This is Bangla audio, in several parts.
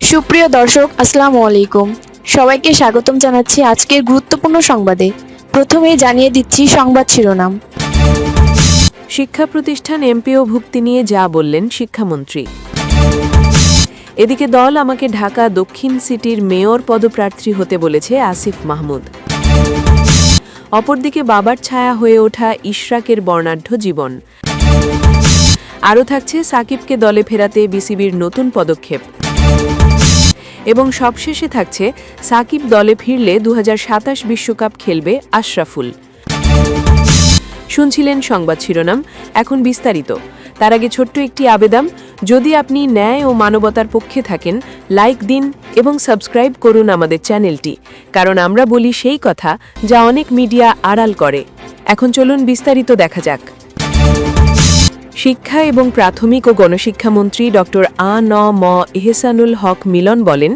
সুপ্রিয় দর্শক, আসসালামু আলাইকুম। সবাইকে স্বাগতম জানাচ্ছি আজকের গুরুত্বপূর্ণ সংবাদে। প্রথমেই জানিয়ে দিচ্ছি সংবাদ শিরোনাম। শিক্ষা প্রতিষ্ঠান এমপিও ভুক্তি নিয়ে যা বললেন শিক্ষামন্ত্রী। এদিকে দল আমাকে ঢাকা দক্ষিণ সিটির মেয়র পদপ্রার্থী হতে বলেছে আসিফ মাহমুদ। অপরদিকে বাবার ছায়া হয়ে ওঠা ইশরাকের বর্ণাঢ্য জীবন। আরও থাকছে সাকিবকে দলে ফেরাতে বিসিবির নতুন পদক্ষেপ। এবং সবশেষে থাকছে সাকিব দলে ফিরলে 2027 বিশ্বকাপ খেলবে আশরাফুল। শুনছিলেন সংবাদ শিরোনাম, এখন বিস্তারিত। তার আগে ছোট্ট একটি আবেদন, যদি আপনি ন্যায় ও মানবতার পক্ষে থাকেন, লাইক দিন এবং সাবস্ক্রাইব করুন আমাদের চ্যানেলটি, কারণ আমরা বলি সেই কথা যা অনেক মিডিয়া আড়াল করে। এখন চলুন বিস্তারিত দেখা যাক। শিক্ষা এবং প্রাথমিক ও গণশিক্ষামন্ত্রী ডক্টর আ.ন.ম এহসানুল হক মিলন বলেন,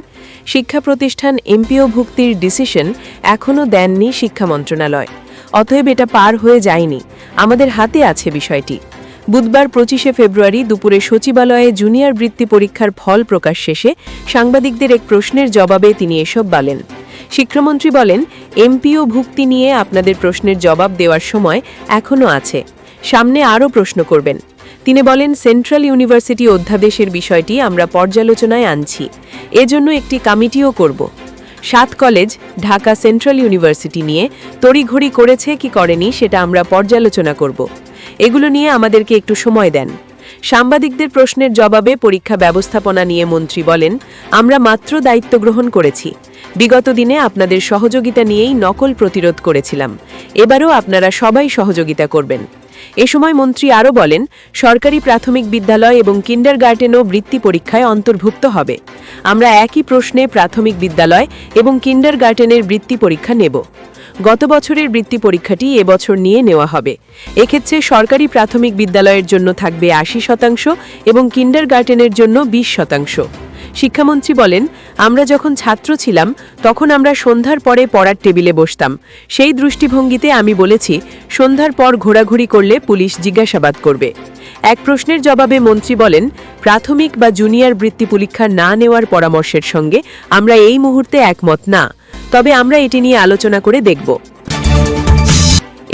শিক্ষা প্রতিষ্ঠান এমপিও ভুক্তির ডিসিশন এখনও দেননি শিক্ষা মন্ত্রণালয়, অতএব এটা পার হয়ে যায়নি, আমাদের হাতে আছে বিষয়টি। বুধবার 25শে ফেব্রুয়ারি দুপুরে সচিবালয়ে জুনিয়র বৃত্তি পরীক্ষার ফল প্রকাশ শেষে সাংবাদিকদের এক প্রশ্নের জবাবে তিনি এসব বলেন। শিক্ষামন্ত্রী বলেন, এমপিও ভুক্তি নিয়ে আপনাদের প্রশ্নের জবাব দেওয়ার সময় এখনও আছে, সামনে আরও প্রশ্ন করবেন। তিনি বলেন, সেন্ট্রাল ইউনিভার্সিটি অধ্যাদেশের বিষয়টি আমরা পর্যালোচনায় আনছি, এজন্য একটি কমিটিও করব। 7 কলেজ ঢাকা সেন্ট্রাল ইউনিভার্সিটি নিয়ে তড়িঘড়ি করেছে কি করেনি সেটা আমরা পর্যালোচনা করব, এগুলো নিয়ে আমাদেরকে একটু সময় দেন। সাংবাদিকদের প্রশ্নের জবাবে পরীক্ষা ব্যবস্থাপনা নিয়ে মন্ত্রী বলেন, আমরা মাত্র দায়িত্ব গ্রহণ করেছি, বিগত দিনে আপনাদের সহযোগিতা নিয়েই নকল প্রতিরোধ করেছিলাম, এবারও আপনারা সবাই সহযোগিতা করবেন। এ সময় মন্ত্রী আরও বলেন, সরকারি প্রাথমিক বিদ্যালয় এবং কিন্ডারগার্টেনও বৃত্তি পরীক্ষায় অন্তর্ভুক্ত হবে। আমরা একই প্রশ্নে প্রাথমিক বিদ্যালয় এবং কিন্ডারগার্টেনের বৃত্তি পরীক্ষা নেব। গত বছরের বৃত্তি পরীক্ষাটি এবছর নিয়ে নেওয়া হবে। এক্ষেত্রে সরকারি প্রাথমিক বিদ্যালয়ের জন্য থাকবে 80% এবং কিন্ডারগার্টেনের জন্য 20%। শিক্ষামন্ত্রী বলেন, আমরা যখন ছাত্র ছিলাম তখন আমরা সন্ধ্যার পরে পড়ার টেবিলে বসতাম, সেই দৃষ্টিভঙ্গিতে আমি বলেছি সন্ধ্যার পর ঘোরাঘুরি করলে পুলিশ জিজ্ঞাসাবাদ করবে। এক প্রশ্নের জবাবে মন্ত্রী বলেন, প্রাথমিক বা জুনিয়র বৃত্তি পরীক্ষা না নেওয়ার পরামর্শের সঙ্গে আমরা এই মুহূর্তে একমত না, তবে আমরা এটি নিয়ে আলোচনা করে দেখব।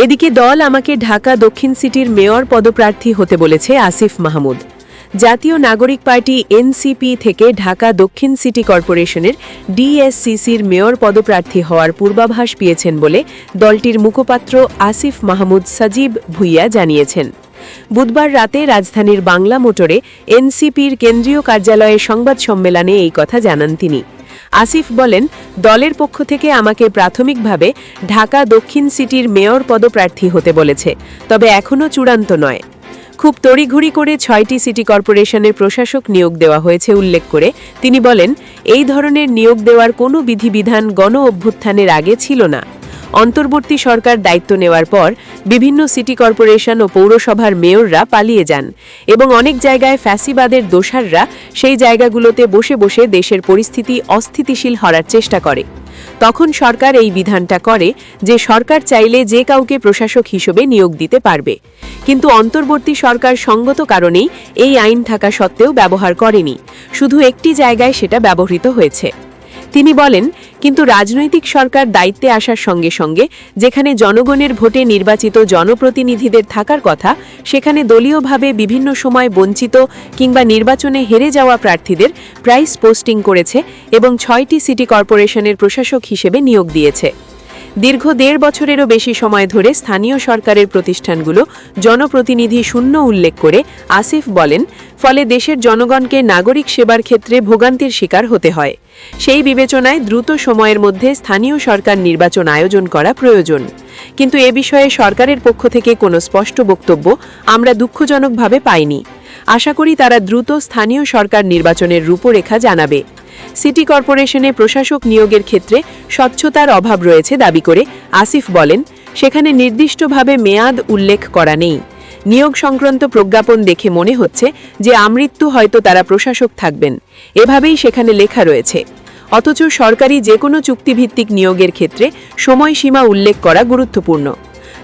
এদিকে দল আমাকে ঢাকা দক্ষিণ সিটির মেয়র পদপ্রার্থী হতে বলেছে আসিফ মাহমুদ। জাতীয় নাগরিক পার্টি এনসিপি থেকে ঢাকা দক্ষিণ সিটি কর্পোরেশনের ডিএসসিসির মেয়র পদপ্রার্থী হওয়ার পূর্বাভাস পেয়েছেন বলে দলটির মুখপাত্র আসিফ মাহমুদ সাজিব ভুইয়া জানিয়েছেন। বুধবার রাতে রাজধানীর বাংলা মোটরে এনসিপির কেন্দ্রীয় কার্যালয়ে সংবাদ সম্মেলনে এই কথা জানান তিনি। আসিফ বলেন, দলের পক্ষ থেকে আমাকে প্রাথমিকভাবে ঢাকা দক্ষিণ সিটির মেয়র পদপ্রার্থী হতে বলেছে, তবে এখনও চূড়ান্ত নয়। খুব তড়িঘড়ি করে 6টি সিটি কর্পোরেশনের প্রশাসক নিয়োগ দেওয়া হয়েছে উল্লেখ করে তিনি বলেন, এই ধরনের নিয়োগ দেওয়ার কোনো বিধিবিধান গণ অভ্যুত্থানের আগে ছিল না। অন্তর্বর্তী সরকার দায়িত্ব নেওয়ার পর বিভিন্ন সিটি কর্পোরেশন ও পৌরসভার মেয়ররা পালিয়ে যান এবং অনেক জায়গায় ফ্যাসিবাদের দোসররা সেই জায়গাগুলোতে বসে বসে দেশের পরিস্থিতি অস্থিতিশীল হওয়ার চেষ্টা করে। তখন সরকার এই বিধানটা করে যে সরকার চাইলে যে কাউকে প্রশাসক হিসেবে নিয়োগ দিতে পারবে, কিন্তু অন্তর্বর্তী সরকার সঙ্গত কারণেই এই আইন থাকা সত্ত্বেও ব্যবহার করেনি, শুধু একটি জায়গায় সেটা ব্যবহৃত হয়েছে। তিনি বলেন, কিন্তু রাজনৈতিক সরকার দায়িত্বে আসার সঙ্গে সঙ্গে যেখানে জনগণের ভোটে নির্বাচিত জনপ্রতিনিধিদের থাকার কথা, সেখানে দলীয়ভাবে বিভিন্ন সময় বঞ্চিত কিংবা নির্বাচনে হেরে যাওয়া প্রার্থীদের প্রাইস পোস্টিং করেছে এবং 6টি সিটি কর্পোরেশনের প্রশাসক হিসেবে নিয়োগ দিয়েছে। দীর্ঘ 1.5 বছরেরও বেশি সময় ধরে স্থানীয় সরকারের প্রতিষ্ঠানগুলো জনপ্রতিনিধি শূন্য উল্লেখ করে আসিফ বলেন, ফলে দেশের জনগণকে নাগরিক সেবার ক্ষেত্রে ভোগান্তির শিকার হতে হয়। সেই বিবেচনায় দ্রুত সময়ের মধ্যে স্থানীয় সরকার নির্বাচন আয়োজন করা প্রয়োজন, কিন্তু এ বিষয়ে সরকারের পক্ষ থেকে কোনো স্পষ্ট বক্তব্য আমরা দুঃখজনকভাবে পাইনি। আশা করি তারা দ্রুত স্থানীয় সরকার নির্বাচনের রূপরেখা জানাবে। সিটি কর্পোরেশনে প্রশাসক নিয়োগের ক্ষেত্রে স্বচ্ছতার অভাব রয়েছে দাবি করে আসিফ বলেন, সেখানে নির্দিষ্টভাবে মেয়াদ উল্লেখ করা নেই। নিয়োগ সংক্রান্ত প্রজ্ঞাপন দেখে মনে হচ্ছে যে আমৃত্যু হয়তো তারা প্রশাসক থাকবেন, এভাবেই সেখানে লেখা রয়েছে। অথচ সরকারি যে কোনো চুক্তিভিত্তিক নিয়োগের ক্ষেত্রে সময়সীমা উল্লেখ করা গুরুত্বপূর্ণ।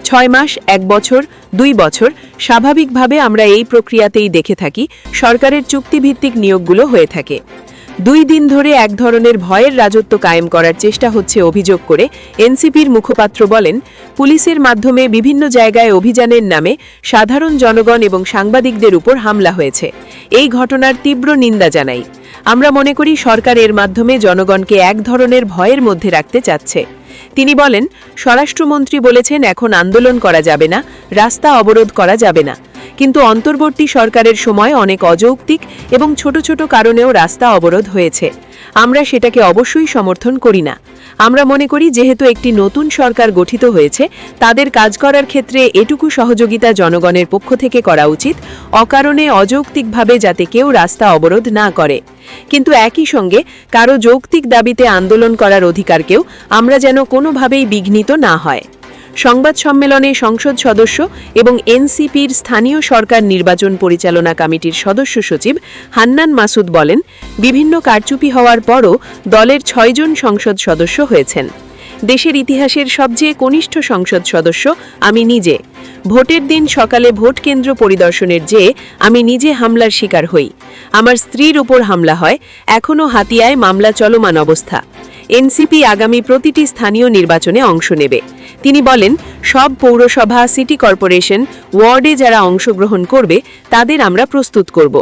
6 মাস, 1 বছর, 2 বছর স্বাভাবিকভাবে আমরা এই প্রক্রিয়াতেই দেখে থাকি সরকারের চুক্তিভিত্তিক নিয়োগগুলো হয়ে থাকে। 2 দিন ধরে এক ধরনের ভয়ের রাজত্ব কায়েম করার চেষ্টা হচ্ছে অভিযোগ করে এনসিপির মুখপাত্র বলেন, পুলিশের মাধ্যমে বিভিন্ন জায়গায় অভিযানের নামে সাধারণ জনগণ এবং সাংবাদিকদের উপর হামলা হয়েছে। এই ঘটনার তীব্র নিন্দা জানাই। আমরা মনে করি সরকার এর মাধ্যমে জনগণকে এক ধরনের ভয়ের মধ্যে রাখতে চাচ্ছে। তিনি বলেন, স্বরাষ্ট্রমন্ত্রী বলেছেন এখন আন্দোলন করা যাবে না, রাস্তা অবরোধ করা যাবে না, কিন্তু অন্তর্বর্তী সরকারের সময় অনেক অযৌক্তিক এবং ছোট ছোট কারণেও রাস্তা অবরোধ হয়েছে। আমরা সেটাকে অবশ্যই সমর্থন করি না। আমরা মনে করি যেহেতু একটি নতুন সরকার গঠিত হয়েছে, তাদের কাজ করার ক্ষেত্রে এটুকু সহযোগিতা জনগণের পক্ষ থেকে করা উচিত, অকারণে অযৌক্তিকভাবে যাতে কেউ রাস্তা অবরোধ না করে। কিন্তু একই সঙ্গে কারো যৌক্তিক দাবিতে আন্দোলন করার অধিকারকেও আমরা যেন কোনোভাবেই বিঘ্নিত না হয়। সংবাদ সম্মেলনে সংসদ সদস্য এবং এনসিপির স্থানীয় সরকার নির্বাচন পরিচালনা কমিটির সদস্য সচিব হান্নান মাসুদ বলেন, বিভিন্ন কারচুপি হওয়ার পরও দলের 6 জন সংসদ সদস্য হয়েছেন। দেশের ইতিহাসের সবচেয়ে কনিষ্ঠ সংসদ সদস্য আমি নিজে। ভোটের দিন সকালে ভোট কেন্দ্র পরিদর্শনের যেয়ে আমি নিজে হামলার শিকার হই। আমার স্ত্রীর উপর হামলা হয়, এখনও হাতিয়ায় মামলা চলমান অবস্থা। এনসিপি আগামী প্রতিটি স্থানীয় নির্বাচনে অংশ নেবে। তিনি বলেন, সব পৌরসভা, সিটি কর্পোরেশন, ওয়ার্ডে যারা অংশগ্রহণ করবে তাদের আমরা প্রস্তুত করব।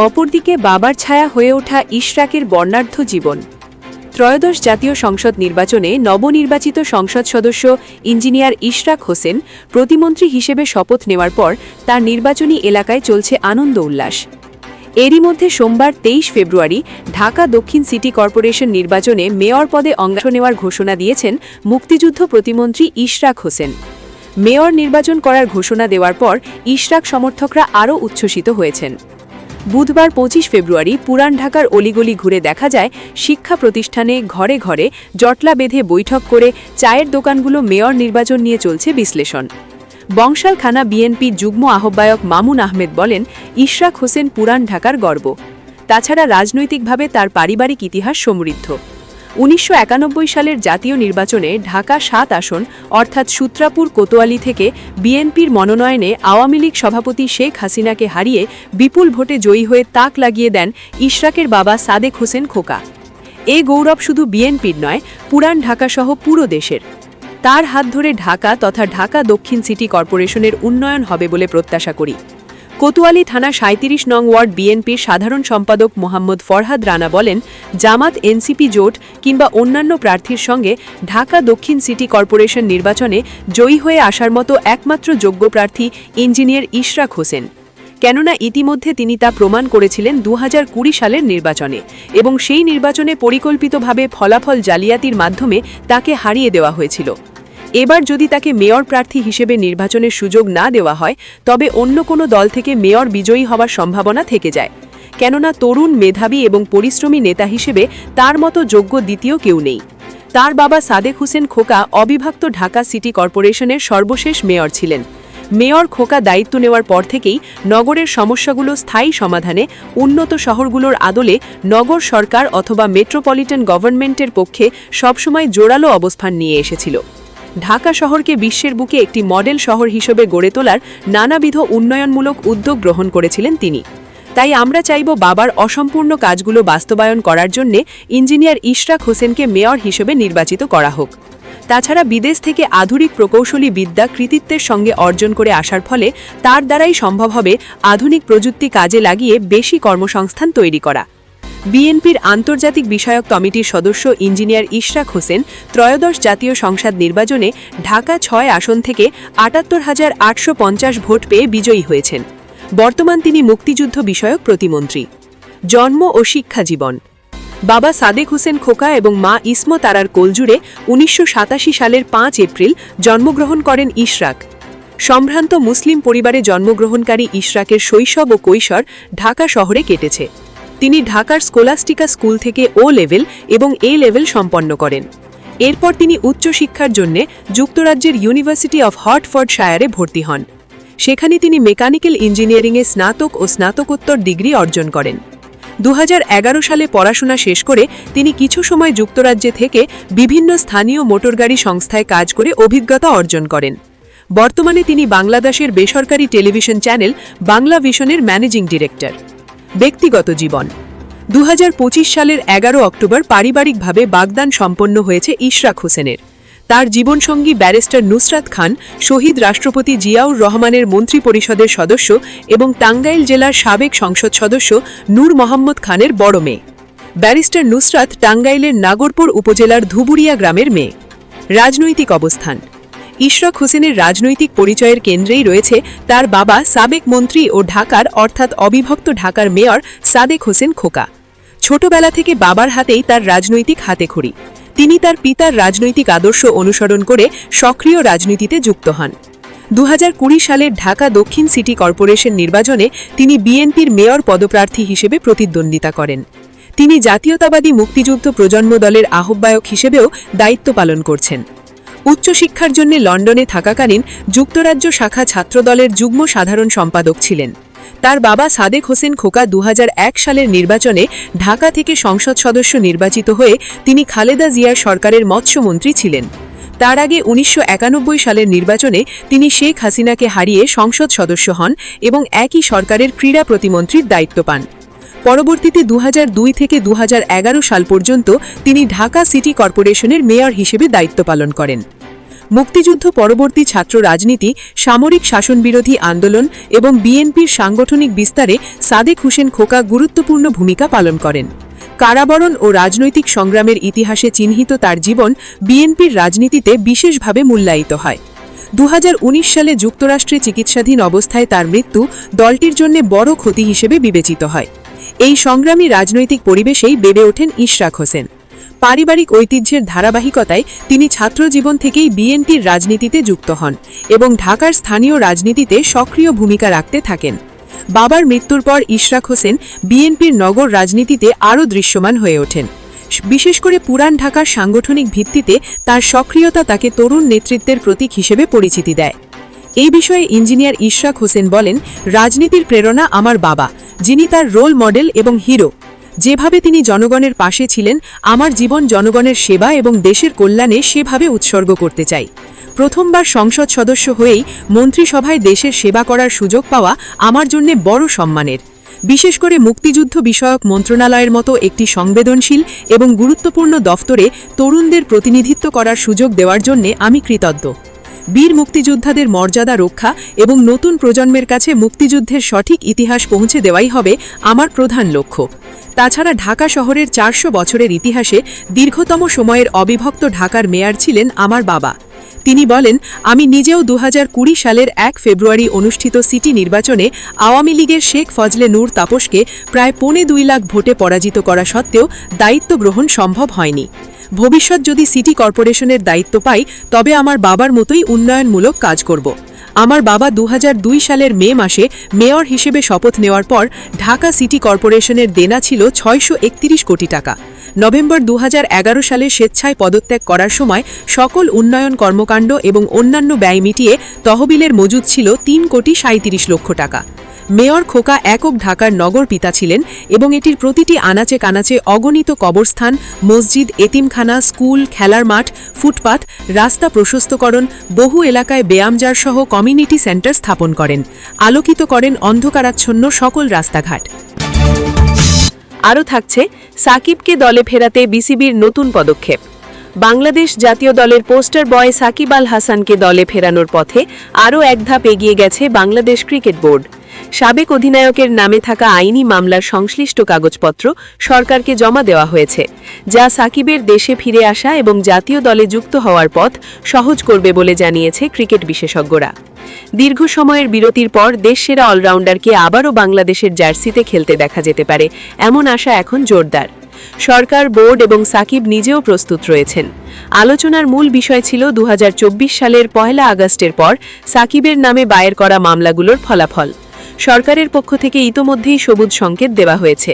অপরদিকে বাবার ছায়া হয়ে ওঠা ইশরাকের বর্ণাঢ্য জীবন। ত্রয়োদশ জাতীয় সংসদ নির্বাচনে নবনির্বাচিত সংসদ সদস্য ইঞ্জিনিয়ার ইশরাক হোসেন প্রতিমন্ত্রী হিসেবে শপথ নেওয়ার পর তার নির্বাচনী এলাকায় চলছে আনন্দ উল্লাস। এরই মধ্যে সোমবার 23 ফেব্রুয়ারি ঢাকা দক্ষিণ সিটি কর্পোরেশন নির্বাচনে মেয়র পদে অংশ নেওয়ার ঘোষণা দিয়েছেন মুক্তিযুদ্ধ প্রতিমন্ত্রী ইশরাক হোসেন। মেয়র নির্বাচন করার ঘোষণা দেওয়ার পর ইশরাক সমর্থকরা আরও উচ্ছ্বসিত হয়েছেন। বুধবার 25 ফেব্রুয়ারি পুরান ঢাকার অলিগলি ঘুরে দেখা যায় শিক্ষা প্রতিষ্ঠানে ঘরে ঘরে জটলা বেঁধে বৈঠক করে চায়ের দোকানগুলো মেয়র নির্বাচন নিয়ে চলছে বিশ্লেষণ। বংশালখানা বিএনপি যুগ্ম আহ্বায়ক মামুন আহমেদ বলেন, ইশরাক হোসেন পুরান ঢাকার গর্ব। তাছাড়া রাজনৈতিকভাবে তার পারিবারিক ইতিহাস সমৃদ্ধ। 1991 সালের জাতীয় নির্বাচনে ঢাকা 7 আসন অর্থাৎ সূত্রাপুর কোতোয়ালি থেকে বিএনপির মনোনয়নে আওয়ামী লীগ সভাপতি শেখ হাসিনাকে হারিয়ে বিপুল ভোটে জয়ী হয়ে তাক লাগিয়ে দেন ইশরাকের বাবা সাদেক হোসেন খোকা। এ গৌরব শুধু বিএনপির নয়, পুরান ঢাকাসহ পুরো দেশের। তার হাত ধরে ঢাকা তথা ঢাকা দক্ষিণ সিটি কর্পোরেশনের উন্নয়ন হবে বলে প্রত্যাশা করি। কোতোয়ালি থানা 37 নং ওয়ার্ড বিএনপির সাধারণ সম্পাদক মোহাম্মদ ফরহাদ রানা বলেন, জামাত, এনসিপি জোট কিংবা অন্যান্য প্রার্থীর সঙ্গে ঢাকা দক্ষিণ সিটি কর্পোরেশন নির্বাচনে জয়ী হয়ে আসার মতো একমাত্র যোগ্য প্রার্থী ইঞ্জিনিয়ার ইশরাক হোসেন। কেননা ইতিমধ্যে তিনি তা প্রমাণ করেছিলেন 2020 সালের নির্বাচনে, এবং সেই নির্বাচনে পরিকল্পিতভাবে ফলাফল জালিয়াতির মাধ্যমে তাকে হারিয়ে দেওয়া হয়েছিল। এবার যদি তাকে মেয়র প্রার্থী হিসেবে নির্বাচনের সুযোগ না দেওয়া হয়, তবে অন্য কোনো দল থেকে মেয়র বিজয়ী হওয়ার সম্ভাবনা থেকে যায়। কেননা তরুণ, মেধাবী এবং পরিশ্রমী নেতা হিসেবে তার মতো যোগ্য দ্বিতীয় কেউ নেই। তার বাবা সাদেক হোসেন খোকা অবিভক্ত ঢাকা সিটি কর্পোরেশনের সর্বশেষ মেয়র ছিলেন। মেয়র খোকা দায়িত্ব নেওয়ার পর থেকেই নগরের সমস্যাগুলো স্থায়ী সমাধানে উন্নত শহরগুলোর আদলে নগর সরকার অথবা মেট্রোপলিটন গভর্নমেন্টের পক্ষে সবসময় জোরালো অবস্থান নিয়ে এসেছিল। ঢাকা শহরকে বিশ্বের বুকে একটি মডেল শহর হিসেবে গড়ে তোলার নানাবিধ উন্নয়নমূলক উদ্যোগ গ্রহণ করেছিলেন তিনি। তাই আমরা চাইব বাবার অসম্পূর্ণ কাজগুলো বাস্তবায়ন করার জন্য ইঞ্জিনিয়ার ইশরাক হোসেনকে মেয়র হিসেবে নির্বাচিত করা হোক। তাছাড়া বিদেশ থেকে আধুনিক প্রকৌশলী বিদ্যা কৃতিত্বের সঙ্গে অর্জন করে আসার ফলে তার দ্বারাই সম্ভব হবে আধুনিক প্রযুক্তি কাজে লাগিয়ে বেশি কর্মসংস্থান তৈরি করা। বিএনপির আন্তর্জাতিক বিষয়ক কমিটির সদস্য ইঞ্জিনিয়ার ইশরাক হোসেন ত্রয়োদশ জাতীয় সংসদ নির্বাচনে ঢাকা 6 আসন থেকে ৭৮,৮৫০ ভোট পেয়ে বিজয়ী হয়েছেন। বর্তমান তিনি মুক্তিযুদ্ধ বিষয়ক প্রতিমন্ত্রী। জন্ম ও শিক্ষা জীবন। বাবা সাদেক হোসেন খোকা এবং মা ইসমত আরার কোলজুড়ে 1987 সালের 5 এপ্রিল জন্মগ্রহণ করেন ইশরাক। সম্ভ্রান্ত মুসলিম পরিবারে জন্মগ্রহণকারী ইশরাকের শৈশব ও কৈশোর ঢাকা শহরে কেটেছে। তিনি ঢাকার স্কোলাস্টিকা স্কুল থেকে ও লেভেল এবং এ লেভেল সম্পন্ন করেন। এরপর তিনি উচ্চশিক্ষার জন্য যুক্তরাজ্যের ইউনিভার্সিটি অফ হার্টফোর্ডশায়ারে ভর্তি হন। সেখানে তিনি মেকানিক্যাল ইঞ্জিনিয়ারিংয়ে স্নাতক ও স্নাতকোত্তর ডিগ্রি অর্জন করেন। 2011 সালে পড়াশোনা শেষ করে তিনি কিছু সময় যুক্তরাজ্যে থেকে বিভিন্ন স্থানীয় মোটরগাড়ি সংস্থায় কাজ করে অভিজ্ঞতা অর্জন করেন। বর্তমানে তিনি বাংলাদেশের বেসরকারি টেলিভিশন চ্যানেল বাংলা ভিশনের ম্যানেজিং ডিরেক্টর। ব্যক্তিগত জীবন। 2025 সালের 11 অক্টোবর পারিবারিকভাবে বাগদান সম্পন্ন হয়েছে ইশরাক হোসেনের। তার জীবনসঙ্গী ব্যারিস্টার নুসরাত খান শহীদ রাষ্ট্রপতি জিয়াউর রহমানের মন্ত্রিপরিষদের সদস্য এবং টাঙ্গাইল জেলার সাবেক সংসদ সদস্য নূর মোহাম্মদ খানের বড় মেয়ে। ব্যারিস্টার নুসরাত টাঙ্গাইলের নাগরপুর উপজেলার ধুবুরিয়া গ্রামের মেয়ে। রাজনৈতিক অবস্থান। ইশরাক হোসেনের রাজনৈতিক পরিচয়ের কেন্দ্রেই রয়েছে তার বাবা সাবেক মন্ত্রী ও ঢাকার অর্থাৎ অবিভক্ত ঢাকার মেয়র সাদেক হোসেন খোকা। ছোটবেলা থেকে বাবার হাতেই তার রাজনৈতিক হাতেখড়ি। তিনি তার পিতার রাজনৈতিক আদর্শ অনুসরণ করে সক্রিয় রাজনীতিতে যুক্ত হন। 2020 সালের ঢাকা দক্ষিণ সিটি কর্পোরেশন নির্বাচনে তিনি বিএনপির মেয়র পদপ্রার্থী হিসেবে প্রতিদ্বন্দ্বিতা করেন। তিনি জাতীয়তাবাদী মুক্তিযুদ্ধ প্রজন্ম দলের আহ্বায়ক হিসেবেও দায়িত্ব পালন করছেন। উচ্চশিক্ষার জন্য লন্ডনে থাকাকালীন যুক্তরাজ্য শাখা ছাত্রদলের যুগ্ম সাধারণ সম্পাদক ছিলেন। তার বাবা সাদেক হোসেন খোকা 2001 সালের নির্বাচনে ঢাকা থেকে সংসদ সদস্য নির্বাচিত হয়ে তিনি খালেদা জিয়ার সরকারের মৎস্যমন্ত্রী ছিলেন। তার আগে 1991 সালের নির্বাচনে তিনি শেখ হাসিনাকে হারিয়ে সংসদ সদস্য হন এবং একই সরকারের ক্রীড়া প্রতিমন্ত্রীর দায়িত্ব পান। পরবর্তীতে 2002 থেকে 2011 সাল পর্যন্ত তিনি ঢাকা সিটি কর্পোরেশনের মেয়র হিসেবে দায়িত্ব পালন করেন। মুক্তিযুদ্ধ পরবর্তী ছাত্র রাজনীতি, সামরিক শাসনবিরোধী আন্দোলন এবং বিএনপির সাংগঠনিক বিস্তারে সাদেক হোসেন খোকা গুরুত্বপূর্ণ ভূমিকা পালন করেন। কারাবরণ ও রাজনৈতিক সংগ্রামের ইতিহাসে চিহ্নিত তার জীবন বিএনপির রাজনীতিতে বিশেষভাবে মূল্যায়িত হয়। 2019 সালে যুক্তরাষ্ট্রে চিকিৎসাধীন অবস্থায় তার মৃত্যু দলটির জন্য বড় ক্ষতি হিসেবে বিবেচিত হয়। এই সংগ্রামী রাজনৈতিক পরিবেশেই বেড়ে ওঠেন ইশরাক হোসেন। পারিবারিক ঐতিহ্যের ধারাবাহিকতায় তিনি ছাত্রজীবন থেকেই বিএনপির রাজনীতিতে যুক্ত হন এবং ঢাকার স্থানীয় রাজনীতিতে সক্রিয় ভূমিকা রাখতে থাকেন। বাবার মৃত্যুর পর ইশরাক হোসেন বিএনপির নগর রাজনীতিতে আরও দৃশ্যমান হয়ে ওঠেন। বিশেষ করে পুরান ঢাকার সাংগঠনিক ভিত্তিতে তার সক্রিয়তা তাকে তরুণ নেতৃত্বের প্রতীক হিসেবে পরিচিতি দেয়। এই বিষয়ে ইঞ্জিনিয়ার ইশরাক হোসেন বলেন, রাজনীতির প্রেরণা আমার বাবা, যিনি তার রোল মডেল এবং হিরো। যেভাবে তিনি জনগণের পাশে ছিলেন, আমার জীবন জনগণের সেবা এবং দেশের কল্যাণে সেভাবে উৎসর্গ করতে চাই। প্রথমবার সংসদ সদস্য হয়েই মন্ত্রিসভায় দেশের সেবা করার সুযোগ পাওয়া আমার জন্য বড় সম্মানের। বিশেষ করে মুক্তিযুদ্ধ বিষয়ক মন্ত্রণালয়ের মতো একটি সংবেদনশীল এবং গুরুত্বপূর্ণ দফতরে তরুণদের প্রতিনিধিত্ব করার সুযোগ দেওয়ার জন্য আমি কৃতজ্ঞ। বীর মুক্তিযোদ্ধাদের মর্যাদা রক্ষা এবং নতুন প্রজন্মের কাছে মুক্তিযুদ্ধের সঠিক ইতিহাস পৌঁছে দেওয়াই হবে আমার প্রধান লক্ষ্য। তাছাড়া ঢাকা শহরের 400 বছরের ইতিহাসে দীর্ঘতম সময়ের অবিভক্ত ঢাকার মেয়র ছিলেন আমার বাবা। তিনি বলেন, আমি নিজেও 2020 সালের 1 ফেব্রুয়ারি অনুষ্ঠিত সিটি নির্বাচনে আওয়ামী লীগের শেখ ফজলে নূর তাপসকে প্রায় 2.25 লাখ ভোটে পরাজিত করা সত্ত্বেও দায়িত্ব গ্রহণ সম্ভব হয়নি। ভবিষ্যৎ যদি সিটি কর্পোরেশনের দায়িত্ব পাই, তবে আমার বাবার মতোই উন্নয়নমূলক কাজ করব। আমার বাবা 2002 সালের মে মাসে মেয়র হিসেবে শপথ নেওয়ার পর ঢাকা সিটি কর্পোরেশনের দেনা ছিল 631 কোটি টাকা। নভেম্বর 2011 সালে স্বেচ্ছায় পদত্যাগ করার সময় সকল উন্নয়ন কর্মকাণ্ড এবং অন্যান্য ব্যয় মিটিয়ে তহবিলের মজুদ ছিল 3,37 লক্ষ টাকা। মেয়র খোকা একক ঢাকার নগর পিতা ছিলেন এবং এটির প্রতিটি আনাচে কানাচে অগণিত কবরস্থান, মসজিদ, এতিমখানা, স্কুল, খেলার মাঠ, ফুটপাত, রাস্তা প্রশস্তকরণ, বহু এলাকায় ব্যায়ামজার সহ কমিউনিটি সেন্টার স্থাপন করেন, আলোকিত করেন অন্ধকারাচ্ছন্ন সকল রাস্তাঘাট। আরও থাকছে সাকিবকে দলে ফেরাতে বিসিবির নতুন পদক্ষেপ। বাংলাদেশ জাতীয় দলের পোস্টার বয় সাকিব আল হাসানকে দলে ফেরানোর পথে আরও এক ধাপ এগিয়ে গেছে বাংলাদেশ ক্রিকেট বোর্ড। সাবেক অধিনায়কের নামে থাকা আইনি মামলার সংশ্লিষ্ট কাগজপত্র সরকারকে জমা দেওয়া হয়েছে, যা সাকিবের দেশে ফিরে আসা এবং জাতীয় দলে যুক্ত হওয়ার পথ সহজ করবে বলে জানিয়েছে ক্রিকেট বিশেষজ্ঞরা। দীর্ঘ সময়ের বিরতির পর দেশসেরা অলরাউন্ডারকে আবারও বাংলাদেশের জার্সিতে খেলতে দেখা যেতে পারে, এমন আশা এখন জোরদার। সরকার, বোর্ড এবং সাকিব নিজেও প্রস্তুত রয়েছেন। আলোচনার মূল বিষয় ছিল 2024 সালের 1 আগস্টের পর সাকিবের নামে দায়ের করা মামলাগুলোর ফলাফল। সরকারের পক্ষ থেকে ইতোমধ্যেই সবুজ সংকেত দেওয়া হয়েছে।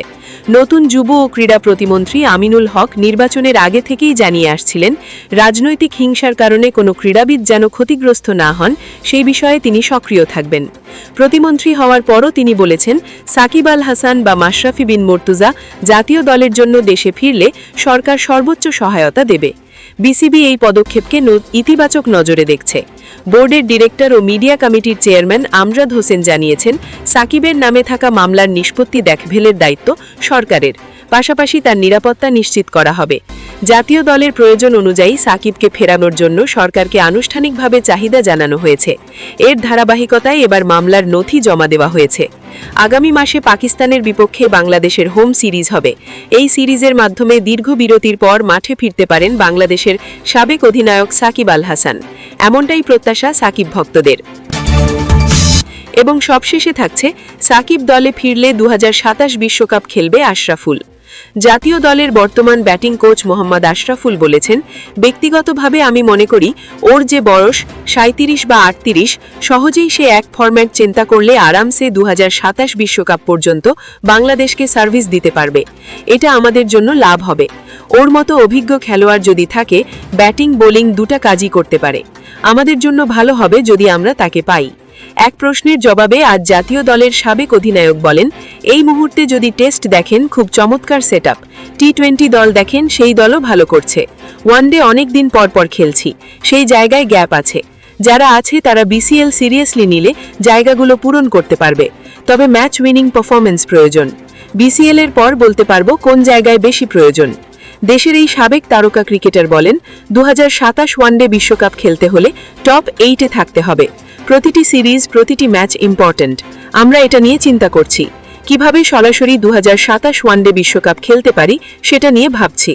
নতুন যুব ও ক্রীড়া প্রতিমন্ত্রী আমিনুল হক নির্বাচনের আগে থেকেই জানিয়ে আসছিলেন, রাজনৈতিক হিংসার কারণে কোনো ক্রীড়াবিদ যেন ক্ষতিগ্রস্ত না হন সেই বিষয়ে তিনি সক্রিয় থাকবেন। প্রতিমন্ত্রী হওয়ার পরও তিনি বলেছেন, সাকিব আল হাসান বা মাশরাফি বিন মর্তুজা জাতীয় দলের জন্য দেশে ফিরলে সরকার সর্বোচ্চ সহায়তা দেবে। বিসিবি এই পদক্ষেপকে ইতিবাচক নজরে দেখছে। বোর্ডের ডিরেক্টর ও মিডিয়া কমিটির চেয়ারম্যান আমজাদ হোসেন জানিয়েছেন, সাকিবের নামে থাকা মামলার নিষ্পত্তি দেখভালের দায়িত্ব সরকারের। পাশাপাশি তার নিরাপত্তা নিশ্চিত করা হবে। জাতীয় দলের প্রয়োজন অনুযায়ী সাকিবকে ফেরানোর জন্য সরকারকে আনুষ্ঠানিকভাবে চাহিদা জানানো হয়েছে। এর ধারাবাহিকতায় এবার মামলার নথি জমা দেওয়া হয়েছে। আগামী মাসে পাকিস্তানের বিপক্ষে বাংলাদেশের হোম সিরিজ হবে। এই সিরিজের মাধ্যমে দীর্ঘ বিরতির পর মাঠে ফিরতে পারেন বাংলাদেশের সাবেক অধিনায়ক সাকিব আল হাসান। এমনটাই প্রত্যাশা সাকিব ভক্তদের। এবং সবশেষে থাকছে, সাকিব দলে ফিরলে 2027 বিশ্বকাপ খেলবে আশরাফুল। জাতীয় দলের বর্তমান ব্যাটিং কোচ মোহাম্মদ আশরাফুল বলেছেন, ব্যক্তিগতভাবে আমি মনে করি ওর যে বয়স 37 বা 38, সহজেই সে এক ফরম্যাট চিন্তা করলে আরামসে 2027 বিশ্বকাপ পর্যন্ত বাংলাদেশকে সার্ভিস দিতে পারবে। এটা আমাদের জন্য লাভ হবে। ওর মতো অভিজ্ঞ খেলোয়াড় যদি থাকে, ব্যাটিং বোলিং দুটা কাজই করতে পারে। আমাদের জন্য ভালো হবে যদি আমরা তাকে পাই। এক প্রশ্নের জবাবে আজ জাতীয় দলের সাবেক অধিনায়ক বলেন, এই মুহূর্তে যদি টেস্ট দেখেন খুব চমৎকার সেটআপ, টি-20 দল দেখেন সেই দলও ভালো করছে। ওয়ানডে অনেক দিন পর পর খেলছি, সেই জায়গায় গ্যাপ আছে। যারা আছে তারা বিসিএল সিরিয়াসলি নিলে জায়গাগুলো পূরণ করতে পারবে। তবে ম্যাচ উইনিং পারফরম্যান্স প্রয়োজন। বিসিএল এর পর বলতে পারবো কোন জায়গায় বেশি প্রয়োজন। দেশের এই সাবেক তারকা ক্রিকেটার বলেন, 2027 ওয়ানডে বিশ্বকাপ খেলতে হলে টপ 8-এ থাকতে হবে। প্রতিটি সিরিজ, প্রতিটি ম্যাচ ইম্পর্ট্যান্ট। আমরা এটা নিয়ে চিন্তা করছি, কিভাবে সরাসরি 2027 ওয়ানডে বিশ্বকাপ খেলতে পারি সেটা নিয়ে ভাবছি।